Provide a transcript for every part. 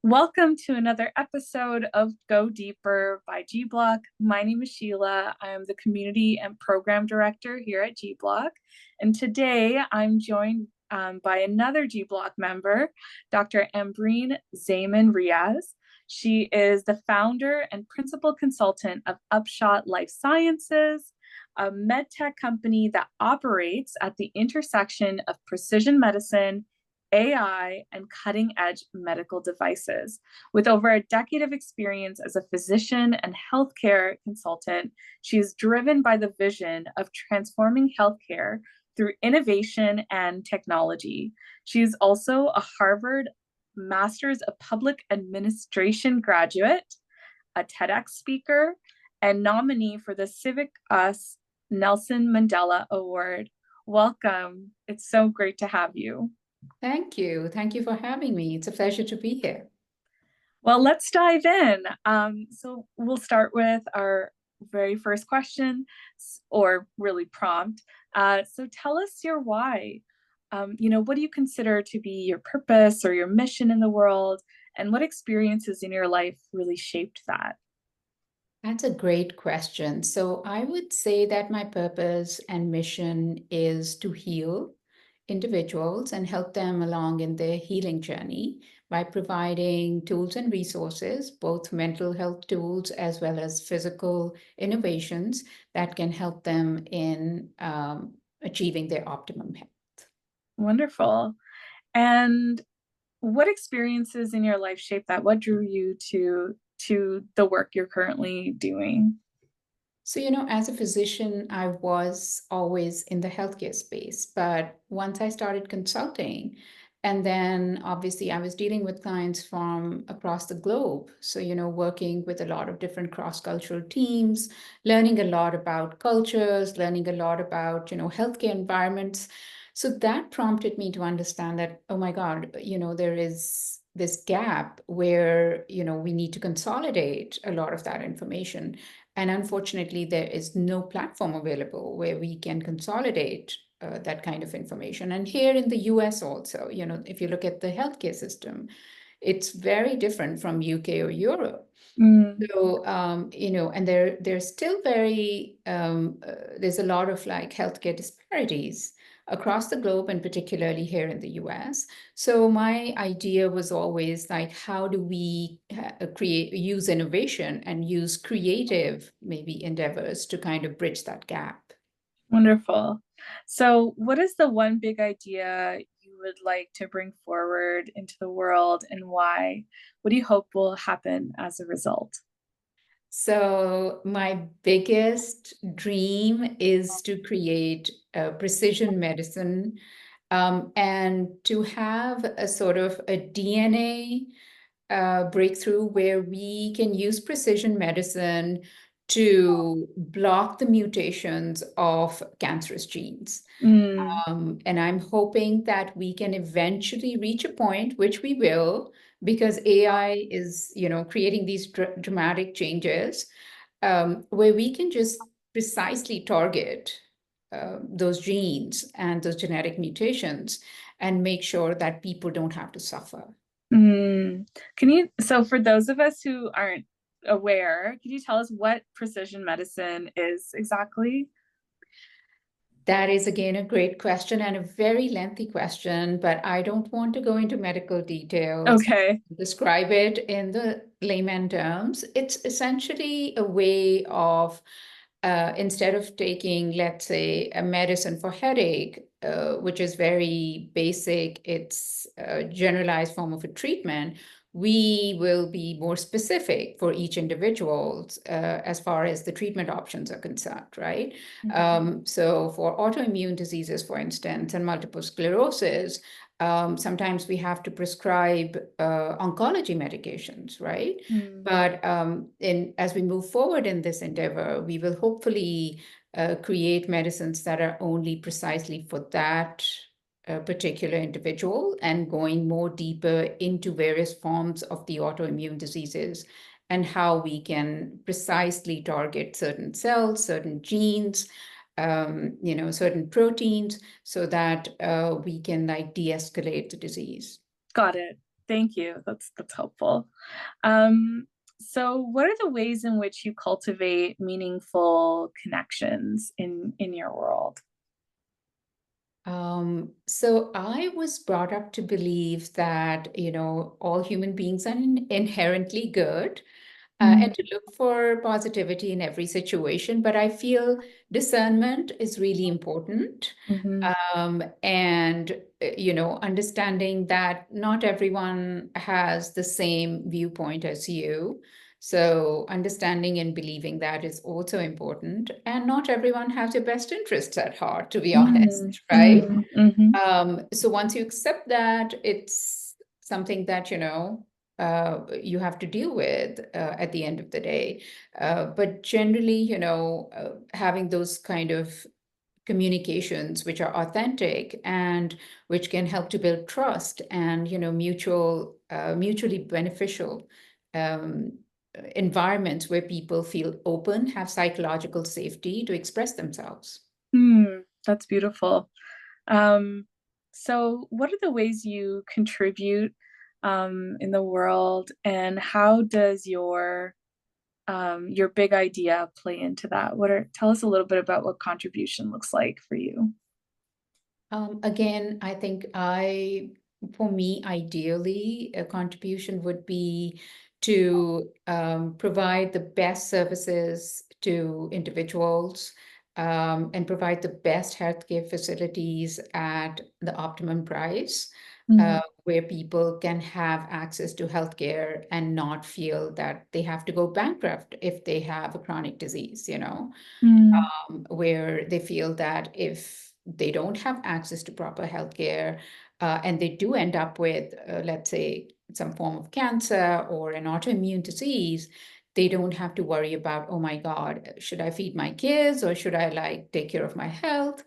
Welcome to another episode of Go Deeper by G Block. My name is Sheila. I am the Community and Program Director here at G Block. And today I'm joined by another G Block member, Dr. Ambréen Riaz. She is the founder and principal consultant of Upshot Life Sciences, a medtech company that operates at the intersection of precision medicine, AI, and cutting edge medical devices. With over a decade of experience as a physician and healthcare consultant, she is driven by the vision of transforming healthcare through innovation and technology. She is also a Harvard Master's of Public Administration graduate, a TEDx speaker, and nominee for the Civic Us Nelson Mandela Award. Welcome. It's so great to have you. Thank you. Thank you for having me. It's a pleasure to be here. Well, let's dive in. So we'll start with our very first question, or really prompt. So tell us your why. What do you consider to be your purpose or your mission in the world? And what experiences in your life really shaped that? That's a great question. So I would say that my purpose and mission is to heal individuals and help them along in their healing journey by providing tools and resources, both mental health tools as well as physical innovations that can help them in achieving their optimum health. Wonderful. And what experiences in your life shaped that? What drew you to the work you're currently doing? So, as a physician, I was always in the healthcare space. But once I started consulting, and then obviously I was dealing with clients from across the globe. So, working with a lot of different cross-cultural teams, learning a lot about cultures, learning a lot about, healthcare environments. So that prompted me to understand that, oh my God, there is this gap where, we need to consolidate a lot of that information. And unfortunately, there is no platform available where we can consolidate that kind of information. And here in the US also, if you look at the healthcare system, it's very different from UK or Europe. So, and there's still there's a lot of like healthcare disparities across the globe and particularly here in the US. So my idea was always like, how do we use innovation and use creative maybe endeavors to kind of bridge that gap? Wonderful. So, what is the one big idea you would like to bring forward into the world and why? What do you hope will happen as a result? So my biggest dream is to create precision medicine and to have a sort of a DNA breakthrough where we can use precision medicine to block the mutations of cancerous genes. Mm, And I'm hoping that we can eventually reach a point, which we will, because AI is, creating these dramatic changes, where we can just precisely target those genes and those genetic mutations and make sure that people don't have to suffer. so for those of us who aren't aware, can you tell us what precision medicine is exactly? That is, again, a great question and a very lengthy question, but I don't want to go into medical details. Okay. Describe it in the layman terms. It's essentially a way of, instead of taking, let's say, a medicine for headache, which is very basic, it's a generalized form of a treatment, we will be more specific for each individual as far as the treatment options are concerned, right? So for autoimmune diseases, for instance, and multiple sclerosis, sometimes we have to prescribe oncology medications, right? But as we move forward in this endeavor, we will hopefully create medicines that are only precisely for that particular individual and going more deeper into various forms of the autoimmune diseases and how we can precisely target certain cells, certain genes, certain proteins so that we can like de-escalate the disease. Got it. Thank you. That's helpful. Um, so what are the ways in which you cultivate meaningful connections in your world? So I was brought up to believe that, all human beings are inherently good, and Mm, to look for positivity in every situation. But I feel discernment is really important. mhm, And understanding that not everyone has the same viewpoint as you. So understanding and believing that is also important. And not everyone has your best interests at heart, to be honest, mm, right? mm, mhm, So once you accept that, it's something that, you have to deal with at the end of the day. But generally, having those kind of communications which are authentic and which can help to build trust and, mutually beneficial um, environments where people feel open, have psychological safety to express themselves. that's beautiful. Um, so what are the ways you contribute in the world, and how does your big idea play into that? Tell us a little bit about what contribution looks like for you. Again, I think for me, ideally, a contribution would be to provide the best services to individuals, and provide the best healthcare facilities at the optimum price, Mm, where people can have access to healthcare and not feel that they have to go bankrupt if they have a chronic disease, mm, where they feel that if they don't have access to proper healthcare, and they do end up with, let's say, some form of cancer or an autoimmune disease, they don't have to worry about, oh my God, should I feed my kids or should I like take care of my health?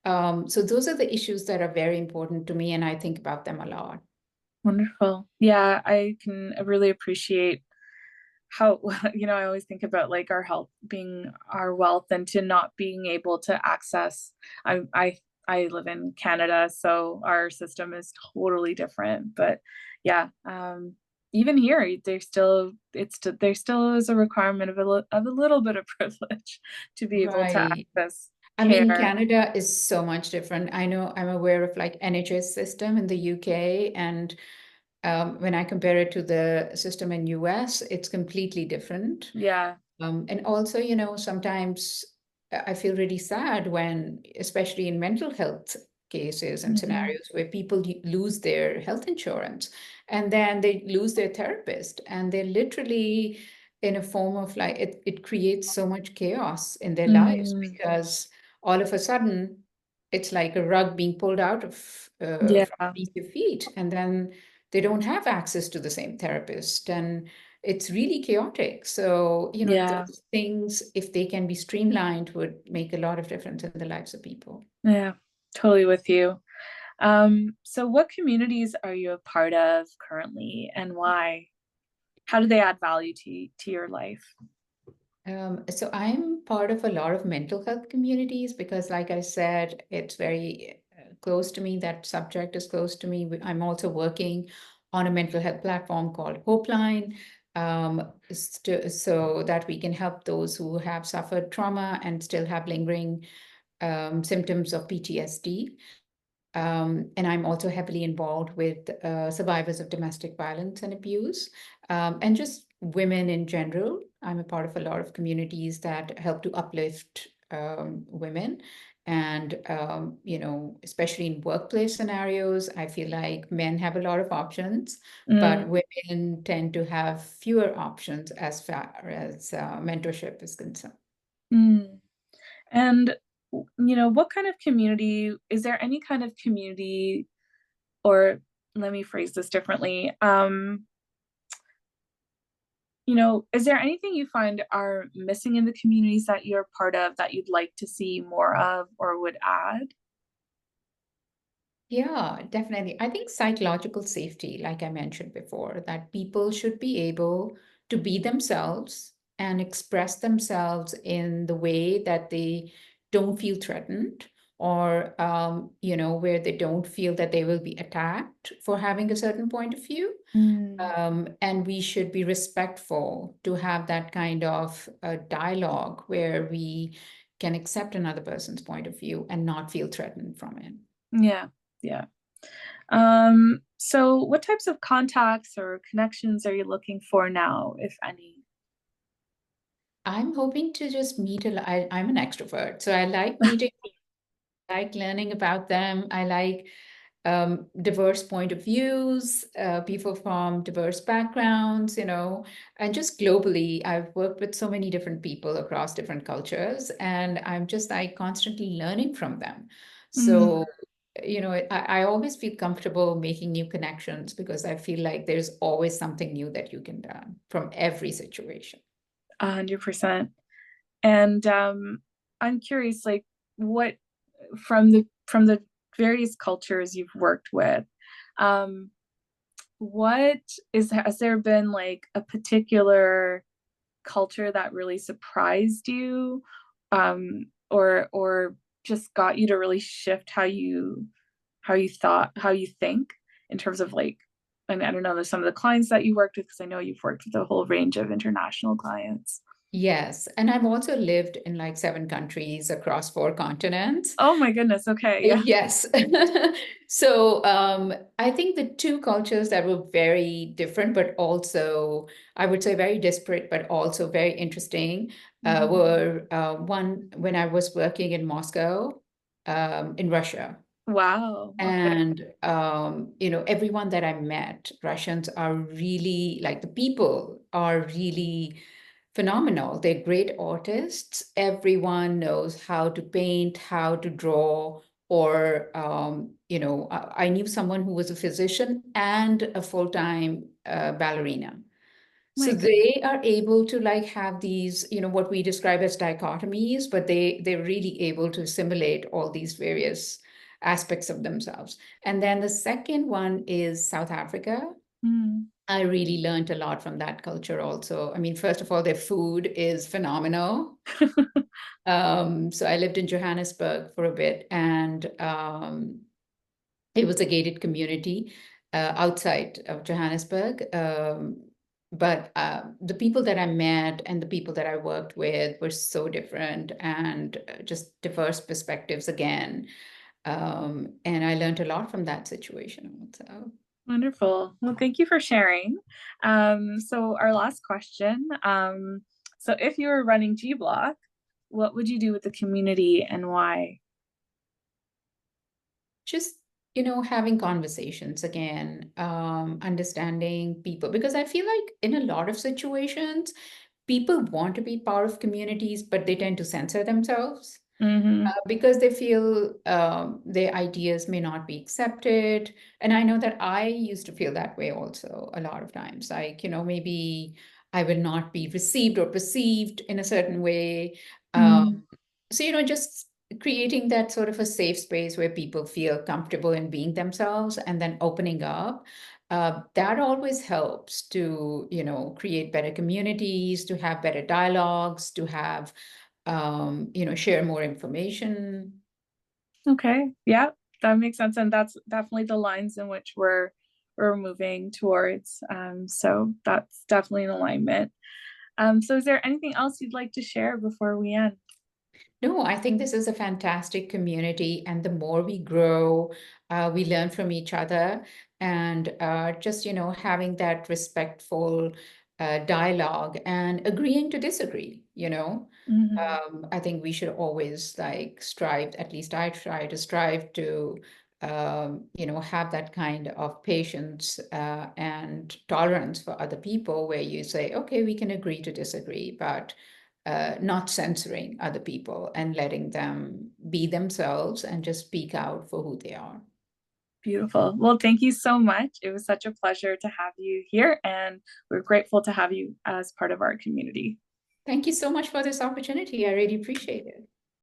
So those are the issues that are very important to me, and I think about them a lot. wonderful. Yeah, I can really appreciate how I always think about like our health being our wealth, and to not being able to access. I live in Canada, so our system is totally different. But yeah, even here, there still is a requirement of of a little bit of privilege to be able to Right. access I mean, care. Canada is so much different. I know I'm aware of like NHS system in the UK, and when I compare it to the system in US, it's completely different. Yeah. And also, sometimes I feel really sad when, especially in mental health cases and Hmm. scenarios where people lose their health insurance and then they lose their therapist, and they're literally in a form of like, it creates so much chaos in their lives Mm, because all of a sudden it's like a rug being pulled out of yeah. from beneath your feet, and then they don't have access to the same therapist, and it's really chaotic. So, Yeah. those things, if they can be streamlined, would make a lot of difference in the lives of people. Yeah. Totally with you. So what communities are you a part of currently, and why? How do they add value to your life? So I'm part of a lot of mental health communities because, like I said, it's very close to me. That subject is close to me. I'm also working on a mental health platform called Hopeline, so that we can help those who have suffered trauma and still have lingering symptoms of PTSD. And I'm also heavily involved with survivors of domestic violence and abuse, and just women in general. I'm a part of a lot of communities that help to uplift women. And, especially in workplace scenarios, I feel like men have a lot of options, Mm, but women tend to have fewer options as far as mentorship is concerned. mm. And what kind of community is there? Any kind of community, or let me phrase this differently. Is there anything you find are missing in the communities that you're part of that you'd like to see more of or would add? Yeah, definitely. I think psychological safety, like I mentioned before, that people should be able to be themselves and express themselves in the way that they don't feel threatened or where they don't feel that they will be attacked for having a certain point of view. Mm, And we should be respectful to have that kind of dialogue where we can accept another person's point of view and not feel threatened from it. yeah, yeah. So what types of contacts or connections are you looking for now, if any? I'm hoping to just meet I'm an extrovert, so I like meeting, I like learning about them. I like diverse point of views, people from diverse backgrounds, and just globally, I've worked with so many different people across different cultures, and I'm just like constantly learning from them. Mm, So, I always feel comfortable making new connections because I feel like there's always something new that you can learn from every situation. 100%. And I'm curious, like, what from the various cultures you've worked with, um, what has there been like a particular culture that really surprised you, or just got you to really shift how you think in terms of like, and I don't know, there's some of the clients that you worked with, because I know you've worked with a whole range of international clients. Yes, and I've also lived in like 7 countries across 4 continents. Oh my goodness. Okay. Yeah. Yes. So I think the two cultures that were very different, but also I would say very disparate, but also very interesting, Mhm. were one when I was working in Moscow, in Russia. Wow. Okay. And everyone that I met, Russians are really like the people are really phenomenal. They're great artists. Everyone knows how to paint, how to draw, or I knew someone who was a physician and a full-time ballerina. So My good. they are able to like have these, what we describe as dichotomies, but they're really able to assimilate all these various aspects of themselves. And then the second one is South Africa. Mm. I really learned a lot from that culture also. I mean, first of all, their food is phenomenal. So I lived in Johannesburg for a bit, and it was a gated community outside of Johannesburg. But the people that I met and the people that I worked with were so different and just diverse perspectives again. And I learned a lot from that situation also. Wonderful. Well, thank you for sharing. So our last question. So if you were running G Block, what would you do with the community and why? Just having conversations again, understanding people, because I feel like in a lot of situations people want to be part of communities but they tend to censor themselves Mm-hmm. because they feel their ideas may not be accepted. And I know that I used to feel that way also a lot of times, like maybe I will not be received or perceived in a certain way. um, Mm, so just creating that sort of a safe space where people feel comfortable in being themselves and then opening up, that always helps to create better communities, to have better dialogues, to have share more information. okay. Yeah, that makes sense. And that's definitely the lines in which we're moving towards. So that's definitely in alignment. So is there anything else you'd like to share before we end? No, I think this is a fantastic community, and the more we grow, we learn from each other, and just having that respectful dialogue and agreeing to disagree. Mhm. I think we should always like strive. At least I try to strive to have that kind of patience and tolerance for other people, where you say, okay, we can agree to disagree, but not censoring other people and letting them be themselves and just speak out for who they are. Beautiful. Well, thank you so much. It was such a pleasure to have you here, and we're grateful to have you as part of our community. Thank you so much for this opportunity. I really appreciate it.